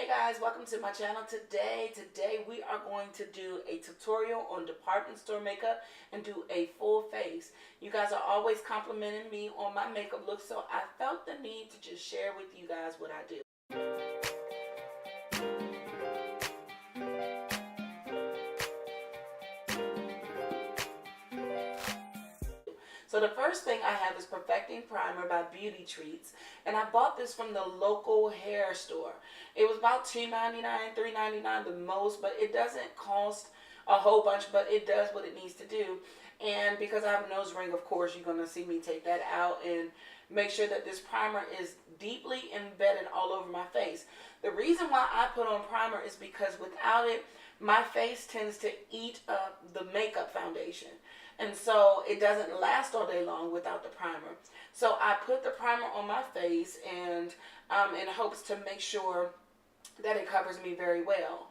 Hey guys, welcome to my channel. Today we are going to do a tutorial on department store makeup and do a full face. You guys are always complimenting me on my makeup look, so I felt the need to just share with you guys what I do. So the first thing I have is Perfecting Primer by Beauty Treats, and I bought this from the local hair store. It was about $2.99, $3.99 the most, but it doesn't cost a whole bunch, but it does what it needs to do. And because I have a nose ring, of course, you're going to see me take that out and make sure that this primer is deeply embedded all over my face. The reason why I put on primer is because without it, my face tends to eat up the makeup foundation. And so it doesn't last all day long without the primer. So I put the primer on my face and in hopes to make sure that it covers me very well.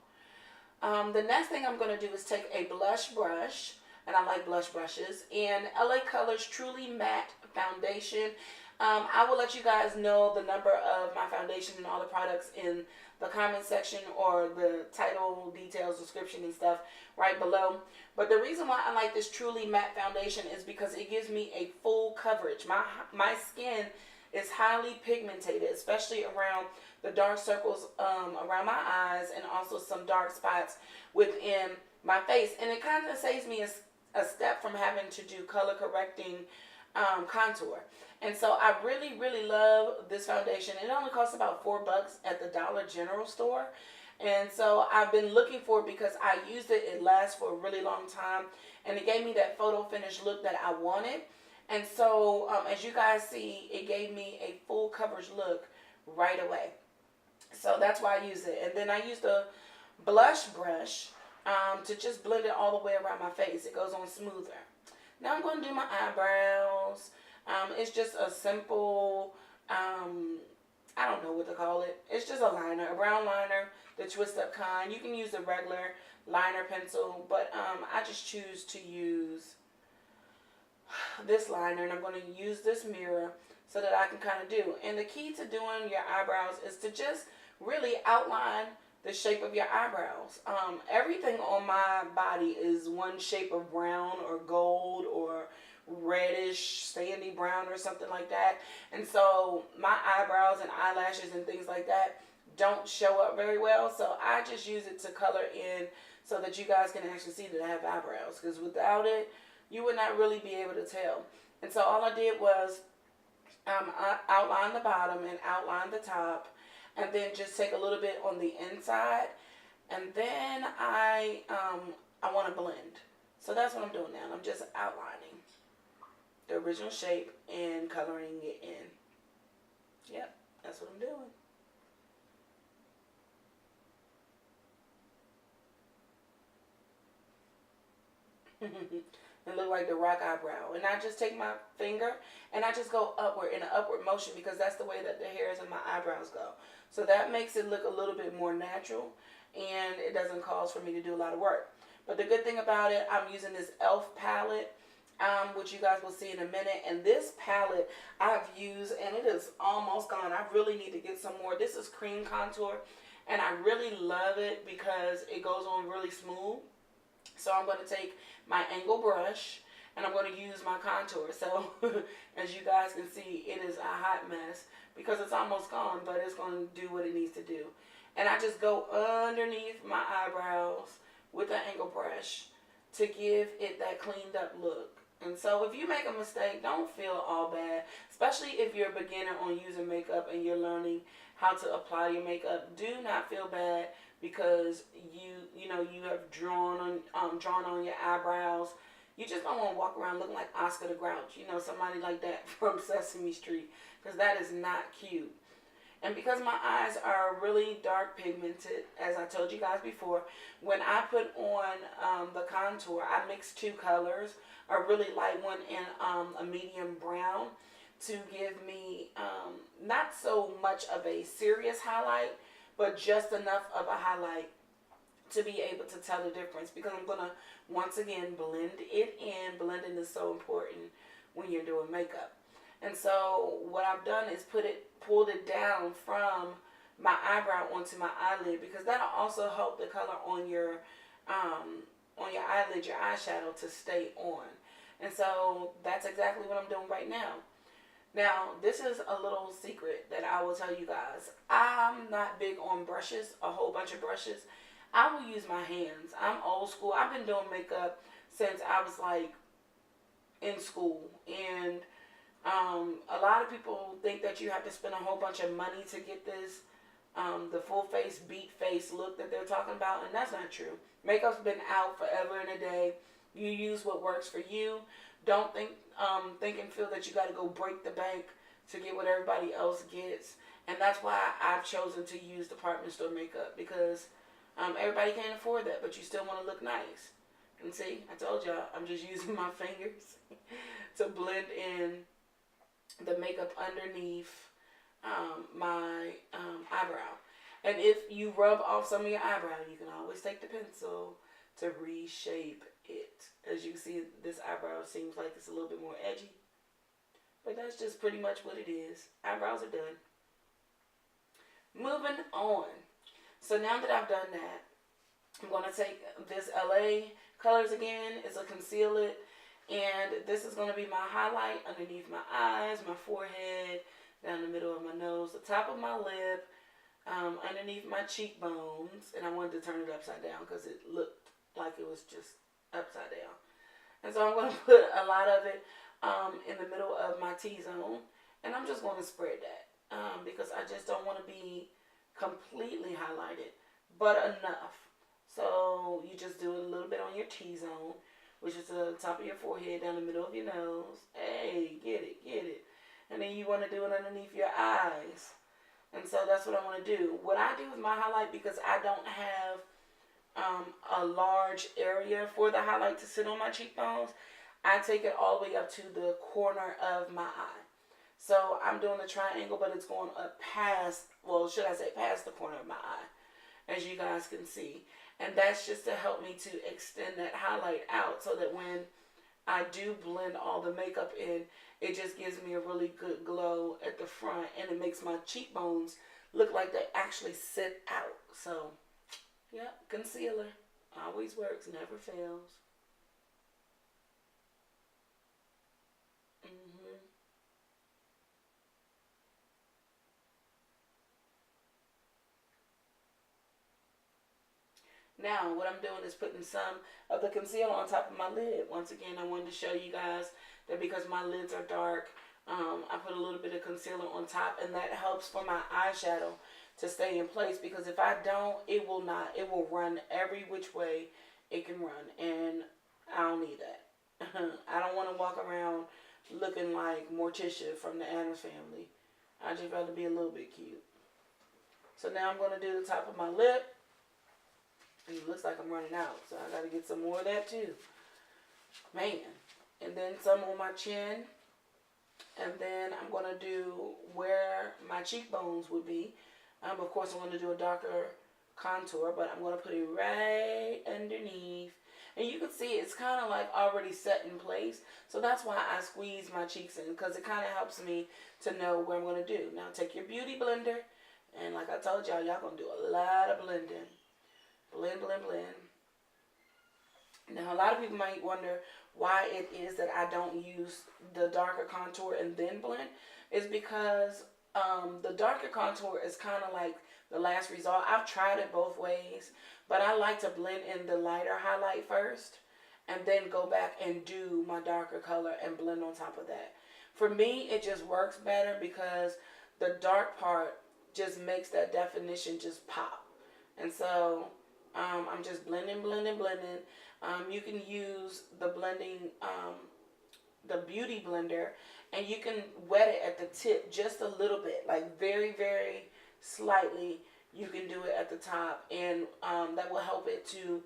The next thing I'm going to do is take a blush brush, and I like blush brushes, and L.A.Colors Truly Matte Foundation. I will let you guys know the number of my foundation and all the products in the comment section or the title, details, description and stuff right below. But the reason why I like this Truly Matte Foundation is because it gives me a full coverage. My skin is highly pigmented, especially around the dark circles around my eyes and also some dark spots within my face. And it kind of saves me a step from having to do color correcting contour. And so I really love this foundation. It only costs about $4 at the Dollar General store. And so I've been looking for it because I used it. It lasts for a really long time. And it gave me that photo finish look that I wanted. And so as you guys see, it gave me a full coverage look right away. So that's why I use it. And then I used a blush brush to just blend it all the way around my face. It goes on smoother. Now I'm going to do my eyebrows. It's just a simple, I don't know what to call it. It's just a liner, a brown liner, the twist up kind. You can use a regular liner pencil, but I just choose to use this liner, and I'm going to use this mirror so that I can kind of do. And the key to doing your eyebrows is to just really outline the shape of your eyebrows. Everything on my body is one shape of brown or gold or reddish sandy brown or something like that. And so my eyebrows and eyelashes and things like that don't show up very well. So I just use it to color in so that you guys can actually see that I have eyebrows. Because without it, you would not really be able to tell. And so all I did was outline the bottom and outline the top. And then just take a little bit on the inside. And then I want to blend. So that's what I'm doing now. I'm just outlining the original shape and coloring it in. Yep, that's what I'm doing. It look like the rock eyebrow. And I just take my finger and I just go upward in an upward motion because that's the way that the hairs in my eyebrows go. So that makes it look a little bit more natural and it doesn't cause for me to do a lot of work. But the good thing about it, I'm using this e.l.f. palette, which you guys will see in a minute. And this palette I've used and it is almost gone. I really need to get some more. This is cream contour and I really love it because it goes on really smooth. So I'm going to take my angle brush and I'm going to use my contour. So as you guys can see, it is a hot mess because it's almost gone, but it's going to do what it needs to do. And I just go underneath my eyebrows with an angle brush to give it that cleaned up look. And so if you make a mistake, don't feel all bad, especially if you're a beginner on using makeup and you're learning how to apply your makeup. Do not feel bad because you have drawn on your eyebrows. You just don't want to walk around looking like Oscar the Grouch, somebody like that from Sesame Street, because that is not cute. And because my eyes are really dark pigmented, as I told you guys before, when I put on the contour, I mix two colors, a really light one and a medium brown, to give me not so much of a serious highlight, but just enough of a highlight to be able to tell the difference, because I'm going to once again blend it in. Blending is so important when you're doing makeup. And so what I've done is pulled it down from my eyebrow onto my eyelid, because that'll also help the color on your eyelid, your eyeshadow, to stay on. And so that's exactly what I'm doing right now. Now, this is a little secret that I will tell you guys. I'm not big on brushes, a whole bunch of brushes. I will use my hands. I'm old school. I've been doing makeup since I was like in school. And a lot of people think that you have to spend a whole bunch of money to get this, the full face, beat face look that they're talking about. And that's not true. Makeup's been out forever and a day. You use what works for you. Don't think and feel that you got to go break the bank to get what everybody else gets. And that's why I've chosen to use department store makeup, because everybody can't afford that, but you still want to look nice. And see, I told y'all, I'm just using my fingers to blend in the makeup underneath my eyebrow. And if you rub off some of your eyebrow, you can always take the pencil to reshape it. As you can see, this eyebrow seems like it's a little bit more edgy, but that's just pretty much what it is. Eyebrows are done. Moving on. So now that I've done that, I'm going to take this L.A. Colors again. It's a conceal it. And this is going to be my highlight underneath my eyes, my forehead, down the middle of my nose, the top of my lip, underneath my cheekbones. And I wanted to turn it upside down because it looked like it was just upside down. And so I'm going to put a lot of it in the middle of my T-zone. And I'm just going to spread that because I just don't want to be completely highlighted, but enough. So you just do it a little bit on your T-zone, which is the top of your forehead, down the middle of your nose. Hey, get it, get it. And then you want to do it underneath your eyes. And so that's what I want to do. What I do with my highlight, because I don't have a large area for the highlight to sit on my cheekbones, I take it all the way up to the corner of my eye. So I'm doing the triangle, but it's going up past, well, should I say past the corner of my eye, as you guys can see. And that's just to help me to extend that highlight out, so that when I do blend all the makeup in, it just gives me a really good glow at the front, and it makes my cheekbones look like they actually sit out. So, yeah, concealer always works, never fails. hmm Now, what I'm doing is putting some of the concealer on top of my lid. Once again, I wanted to show you guys that because my lids are dark, I put a little bit of concealer on top, and that helps for my eyeshadow to stay in place, because if I don't, it will not. It will run every which way it can run, and I don't need that. I don't want to walk around looking like Morticia from the Addams Family. I just rather be a little bit cute. So now I'm going to do the top of my lip. And it looks like I'm running out, so I got to get some more of that too. Man. And then some on my chin. And then I'm going to do where my cheekbones would be. Of course, I'm going to do a darker contour, but I'm going to put it right underneath. And you can see it's kind of like already set in place. So that's why I squeeze my cheeks in, because it kind of helps me to know what I'm going to do. Now take your beauty blender. And like I told y'all, y'all going to do a lot of blending. Blend, blend, blend. Now, a lot of people might wonder why it is that I don't use the darker contour and then blend. It's because the darker contour is kind of like the last resort. I've tried it both ways, but I like to blend in the lighter highlight first and then go back and do my darker color and blend on top of that. For me, it just works better because the dark part just makes that definition just pop. And so I'm just blending, blending, blending. You can use the blending, the beauty blender, and you can wet it at the tip just a little bit, like very, very slightly. You can do it at the top, and that will help it to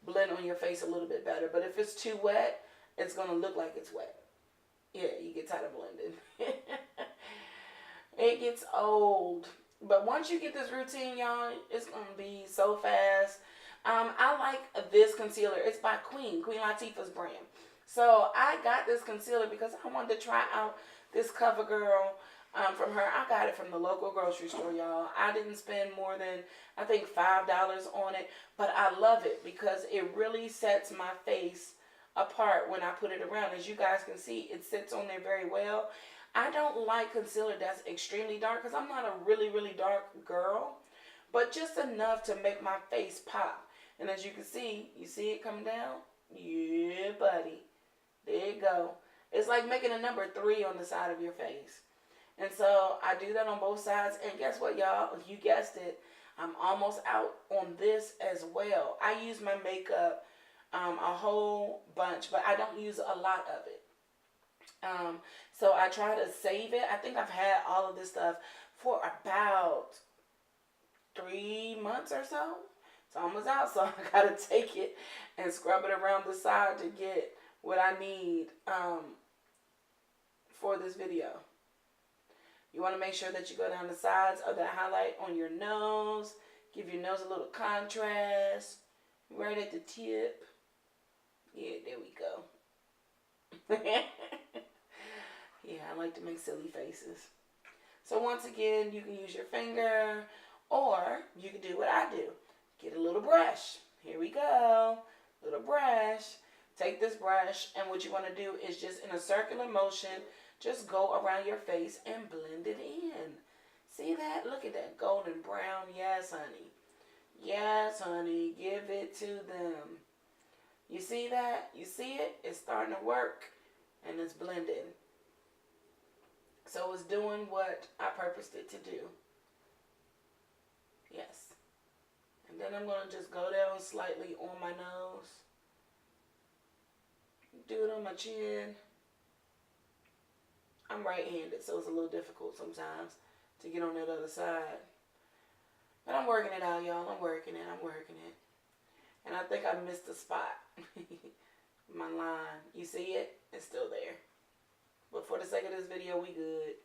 blend on your face a little bit better. But if it's too wet, it's going to look like it's wet. Yeah, you get tired of blending. It gets old. But once you get this routine, y'all, it's going to be so fast. I like this concealer. It's by Queen Latifah's brand. So I got this concealer because I wanted to try out this CoverGirl from her. I got it from the local grocery store, y'all. I didn't spend more than, I think, $5 on it, but I love it because it really sets my face apart when I put it around. As you guys can see, it sits on there very well. I don't like concealer that's extremely dark because I'm not a really, really dark girl, but just enough to make my face pop. And as you can see, you see it coming down? Yeah, buddy. There you go. It's like making a number 3 on the side of your face. And so I do that on both sides. And guess what, y'all? You guessed it. I'm almost out on this as well. I use my makeup a whole bunch, but I don't use a lot of it. So I try to save it. I think I've had all of this stuff for about 3 months or so. It's almost out, so I gotta take it and scrub it around the side to get what I need for this video. You want to make sure that you go down the sides of that highlight on your nose. Give your nose a little contrast. Right at the tip. Yeah, there we go. Yeah, I like to make silly faces. So once again, you can use your finger, or you can do what I do. Get a little brush. Here we go. Little brush. Take this brush, and what you want to do is just in a circular motion, just go around your face and blend it in. See that? Look at that golden brown. Yes, honey. Yes, honey. Give it to them. You see that? You see it? It's starting to work, and it's blending. So it's doing what I purposed it to do. Yes. And then I'm going to just go down slightly on my nose. Do it on my chin. I'm right-handed, so it's a little difficult sometimes to get on that other side. But I'm working it out, y'all. I'm working it. And I think I missed a spot. My line. You see it? It's still there. But for the sake of this video, we good.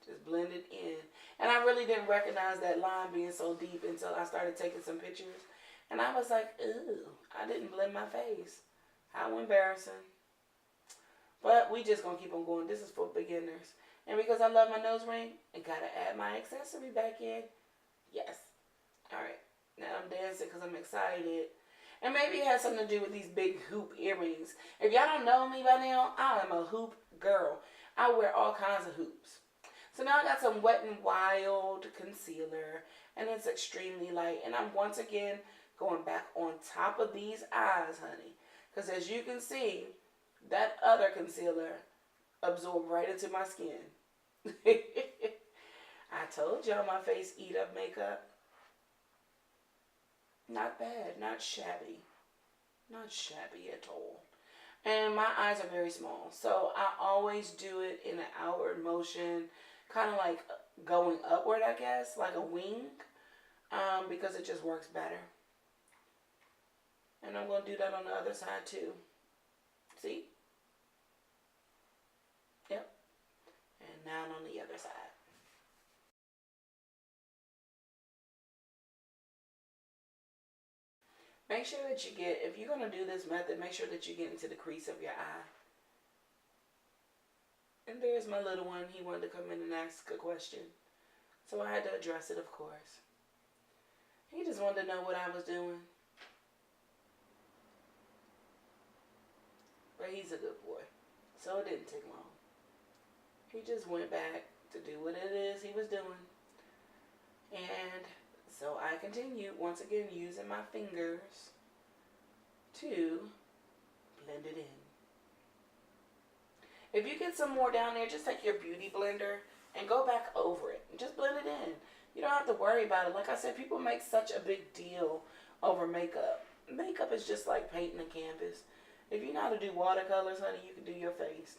Just blend it in. And I really didn't recognize that line being so deep until I started taking some pictures. And I was like, ooh, I didn't blend my face. How embarrassing. But we just going to keep on going. This is for beginners. And because I love my nose ring, I got to add my accessory back in. Yes. All right. Now I'm dancing because I'm excited. And maybe it has something to do with these big hoop earrings. If y'all don't know me by now, I am a hoop girl. I wear all kinds of hoops. So now I got some Wet n Wild concealer. And it's extremely light. And I'm once again going back on top of these eyes, honey. Because as you can see, that other concealer absorbed right into my skin. I told y'all my face eat up makeup. Not bad, not shabby. Not shabby at all. And my eyes are very small. So I always do it in an outward motion. Kind of like going upward, I guess. Like a wing. Because it just works better. And I'm going to do that on the other side too. See? Yep. And now on the other side. Make sure that you get, if you're going to do this method, make sure that you get into the crease of your eye. And there's my little one. He wanted to come in and ask a question. So I had to address it, of course. He just wanted to know what I was doing. But he's a good boy. So it didn't take long. He just went back to do what it is he was doing. And so I continued, once again, using my fingers to blend it in. If you get some more down there, just take your beauty blender and go back over it. And just blend it in. You don't have to worry about it. Like I said, people make such a big deal over makeup. Makeup is just like painting a canvas. If you know how to do watercolors, honey, you can do your face.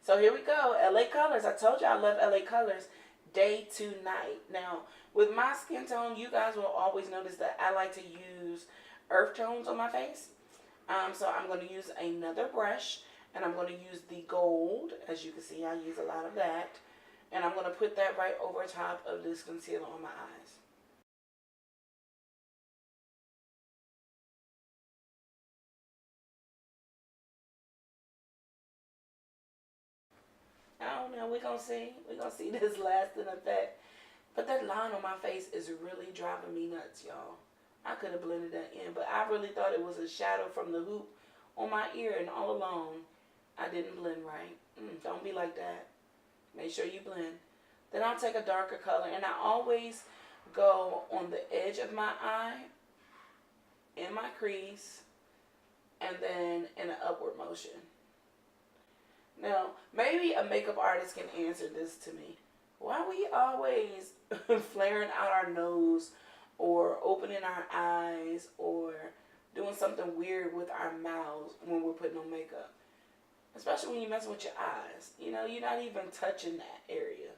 So here we go. L.A.Colors. I told you I love L.A.Colors. Day to night. Now, with my skin tone, you guys will always notice that I like to use earth tones on my face. So I'm going to use another brush. And I'm going to use the gold. As you can see, I use a lot of that. And I'm going to put that right over top of this concealer on my eyes. don't know. We're going to see. We're going to see this lasting effect. But that line on my face is really driving me nuts, y'all. I could have blended that in, but I really thought it was a shadow from the hoop on my ear, and all along, I didn't blend right. Don't be like that. Make sure you blend. Then I'll take a darker color, and I always go on the edge of my eye, in my crease, and then in an upward motion. Now, maybe a makeup artist can answer this to me. Why we always flaring out our nose or opening our eyes or doing something weird with our mouths when we're putting on makeup? Especially when you're messing with your eyes. You know, you're not even touching that area.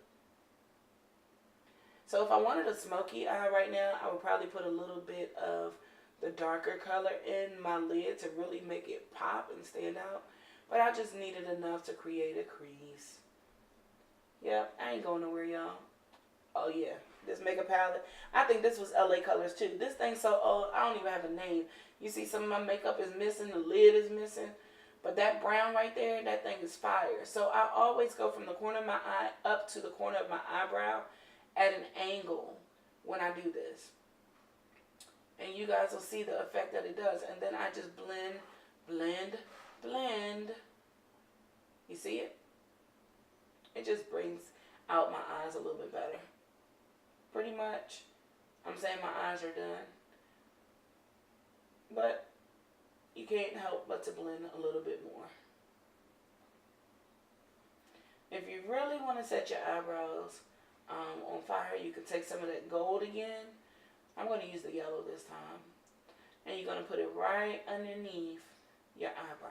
So if I wanted a smoky eye right now, I would probably put a little bit of the darker color in my lid to really make it pop and stand out. But I just needed enough to create a crease. Yep, I ain't going nowhere, y'all. Oh yeah, this makeup palette. I think this was L.A.Colors too. This thing's so old, I don't even have a name. You see some of my makeup is missing, the lid is missing. But that brown right there, that thing is fire. So I always go from the corner of my eye up to the corner of my eyebrow at an angle when I do this. And you guys will see the effect that it does. And then I just blend, blend, blend. You see it? It just brings out my eyes a little bit better. Pretty much, I'm saying my eyes are done. But you can't help but to blend a little bit more. If you really want to set your eyebrows on fire, you can take some of that gold again. I'm going to use the yellow this time. And you're going to put it right underneath your eyebrow.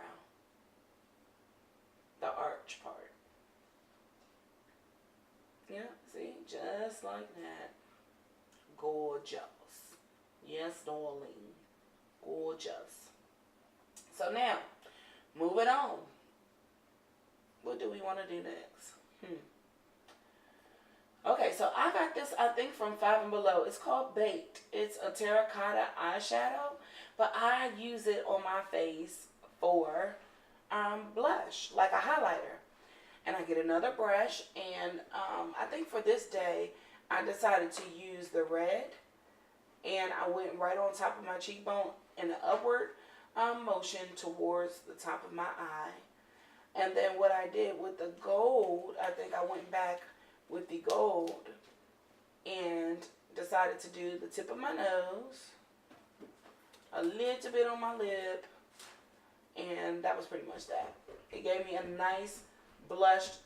The arch part. Yeah, see? Just like that. Gorgeous. Yes, darling. Gorgeous. So now, moving on. What do we want to do next? Okay, so I got this, I think, from Five and Below. It's called Baked. It's a terracotta eyeshadow, but I use it on my face for blush, like a highlighter. And I get another brush, and I think for this day, I decided to use the red, and I went right on top of my cheekbone in an upward motion towards the top of my eye. And then what I did with the gold, I think I went back with the gold and decided to do the tip of my nose, a little bit on my lip, and that was pretty much that. It gave me a nice blushed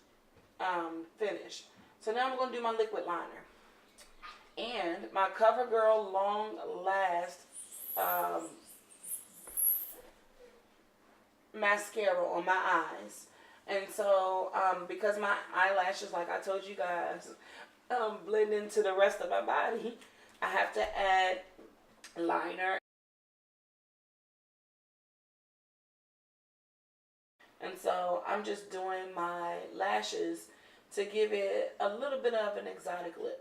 finish. So now I'm going to do my liquid liner. And my CoverGirl Long Last mascara on my eyes. And so, because my eyelashes, like I told you guys, blend into the rest of my body, I have to add liner. And so, I'm just doing my lashes to give it a little bit of an exotic look.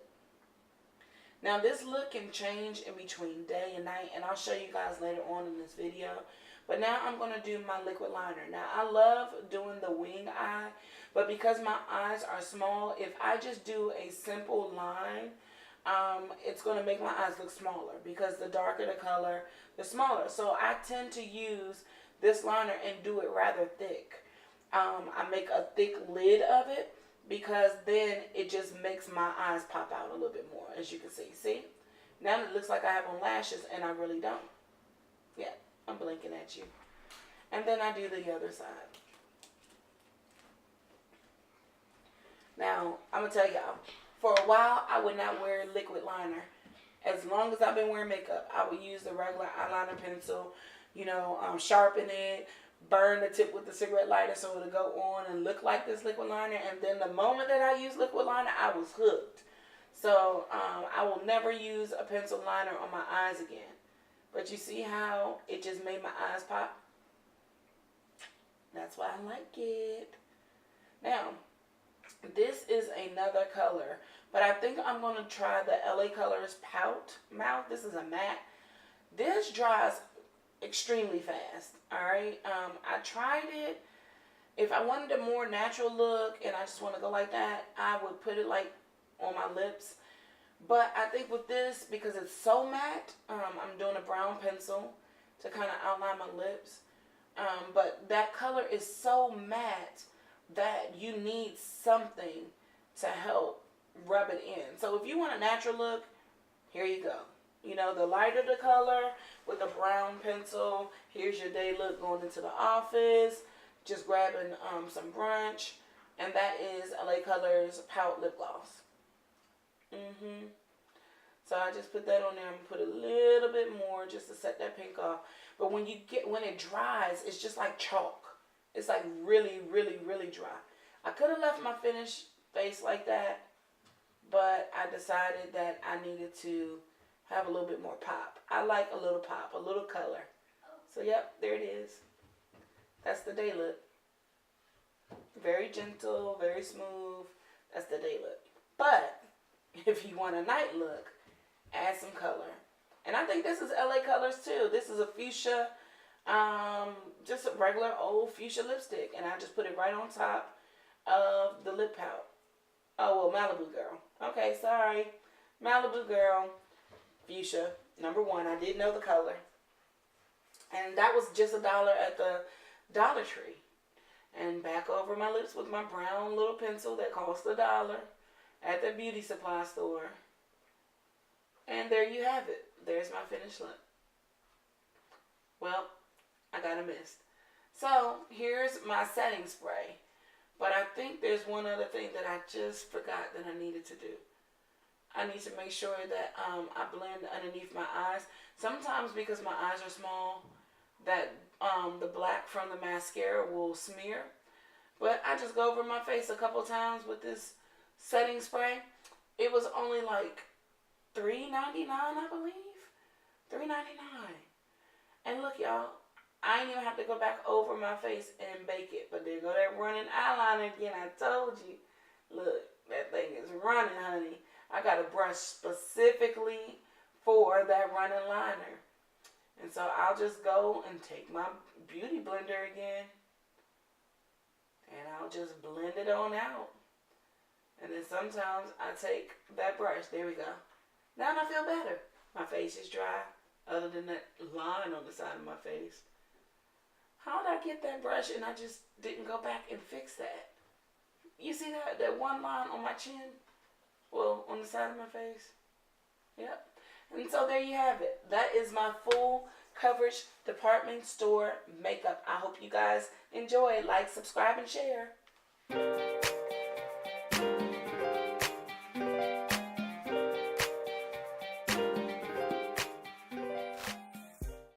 Now, this look can change in between day and night, and I'll show you guys later on in this video. But now I'm going to do my liquid liner. Now, I love doing the wing eye, but because my eyes are small, if I just do a simple line, it's going to make my eyes look smaller because the darker the color, the smaller. So I tend to use this liner and do it rather thick. I make a thick lid of it because then it just makes my eyes pop out a little bit more, as you can see. See? Now it looks like I have on lashes, and I really don't. Yeah. I'm blinking at you. And then I do the other side. Now, I'm going to tell y'all, for a while, I would not wear liquid liner. As long as I've been wearing makeup, I would use the regular eyeliner pencil, you know, sharpen it, burn the tip with the cigarette lighter so it'll go on and look like this liquid liner. And then the moment that I use liquid liner, I was hooked. So, I will never use a pencil liner on my eyes again. But you see how it just made my eyes pop? That's why I like it. Now, this is another color. But I think I'm going to try the L.A.Colors Pout Mouth. This is a matte. This dries extremely fast. Alright? I tried it. If I wanted a more natural look and I just want to go like that, I would put it like on my lips. But I think with this, because it's so matte, I'm doing a brown pencil to kind of outline my lips. But that color is so matte that you need something to help rub it in. So if you want a natural look, here you go. You know, the lighter the color with a brown pencil. Here's your day look going into the office. Just grabbing some brunch. And that is L.A.Colors Pout Lip Gloss. So I just put that on there. I'm going to put a little bit more just to set that pink off. But when it dries, it's just like chalk. It's like really, really, really dry. I could have left my finished face like that, but I decided that I needed to have a little bit more pop. I like a little pop, a little color. So yep, there it is. That's the day look. Very gentle, very smooth. That's the day look. But if you want a night look, add some color. And I think this is L.A.Colors too. This is a fuchsia, just a regular old fuchsia lipstick. And I just put it right on top of the lip pout. Oh, well, Malibu Girl. Okay, sorry. Malibu Girl, fuchsia, number 1. I didn't know the color. And that was just $1 at the Dollar Tree. And back over my lips with my brown little pencil that cost $1 at the beauty supply store. And there you have it. There's my finished look. Well, I got a mist. So here's my setting spray. But I think there's one other thing that I just forgot that I needed to do. I need to make sure that I blend underneath my eyes. Sometimes because my eyes are small, that the black from the mascara will smear. But I just go over my face a couple times with this setting spray. It was only like $3.99, I believe. $3.99. And look, y'all, I ain't even have to go back over my face and bake it. But there go that running eyeliner again. I told you. Look, that thing is running, honey. I got a brush specifically for that running liner. And so I'll just go and take my beauty blender again. And I'll just blend it on out. And then sometimes I take that brush. There we go. Now I feel better. My face is dry. Other than that line on the side of my face. How did I get that brush and I just didn't go back and fix that? You see that one line on my chin? Well, on the side of my face. Yep. And so there you have it. That is my full coverage department store makeup. I hope you guys enjoy. Like, subscribe, and share.